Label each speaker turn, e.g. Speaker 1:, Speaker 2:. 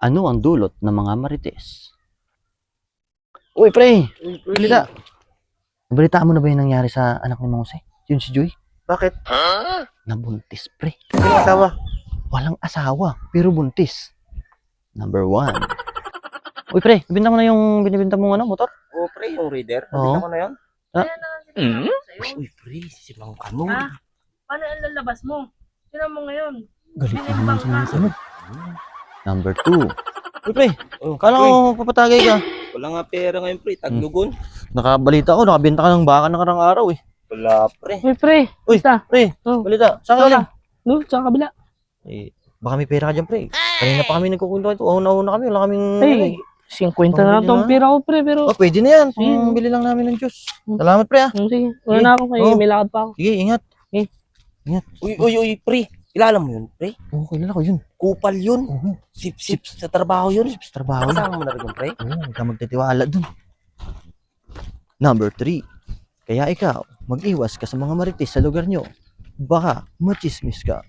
Speaker 1: Ano ang dulot ng mga marites? Uy, pre! Balita! Balita mo na ba yung nangyari sa anak ni Mang Jose? Yun si Joy?
Speaker 2: Bakit?
Speaker 1: Nabuntis, pre.
Speaker 2: Sino asawa?
Speaker 1: Walang asawa, pero buntis. Number 1. Uy, pre, binenta mo na yung binibenta mong motor?
Speaker 2: Oo, pre, yung reader.
Speaker 1: Oo.
Speaker 2: Nabita ko na yun.
Speaker 1: Ha?
Speaker 2: Uy, pre, sisimang kano.
Speaker 3: Ha? Paano ang lalabas mo? Sino mo ngayon?
Speaker 1: Galit
Speaker 3: Binimbang
Speaker 1: naman
Speaker 3: ka.
Speaker 1: sa Number 2. Uy, pre,
Speaker 2: Oh,
Speaker 1: kala
Speaker 2: pre,
Speaker 1: ko papatagay ka.
Speaker 2: wala nga pera ngayon, pre. Taglugon.
Speaker 1: Nakabalita ko, nakabenta ka ng baka nakarang araw eh.
Speaker 2: Wala, pre.
Speaker 3: Uy, pre.
Speaker 1: Uy,
Speaker 3: Basta.
Speaker 1: pre,
Speaker 3: Oh.
Speaker 1: balita. Saan ka galing?
Speaker 3: No, sa kabila.
Speaker 1: Eh, baka may pera ka dyan, pre. Kanina pa kami nagkukunto ito. Una kami, wala kaming...
Speaker 3: Ay, 50 na lang tong
Speaker 1: Pambili na.
Speaker 3: pera ko, pre. Pero,
Speaker 1: Oh, pwede na yan. Kung bili lang namin ng juice. Salamat, pre, ah.
Speaker 3: sige.
Speaker 1: Sige.
Speaker 3: Wala na ako.
Speaker 1: Oh.
Speaker 3: May lakad pa ako.
Speaker 1: Sige, ingat. Ingat.
Speaker 2: Uy, pre. Kilala mo yun, pre?
Speaker 1: Oo, kilala ko yun.
Speaker 2: Kupal yun.
Speaker 1: Oo.
Speaker 2: Sip-sip sa trabaho yun.
Speaker 1: Sa trabaho yun.
Speaker 2: Kasama mo na rin yun, pre?
Speaker 1: Oo, huwag ka magtitiwala dun. Number 3. Kaya ikaw, mag-iwas ka sa mga marites sa lugar nyo. Baka machismis ka.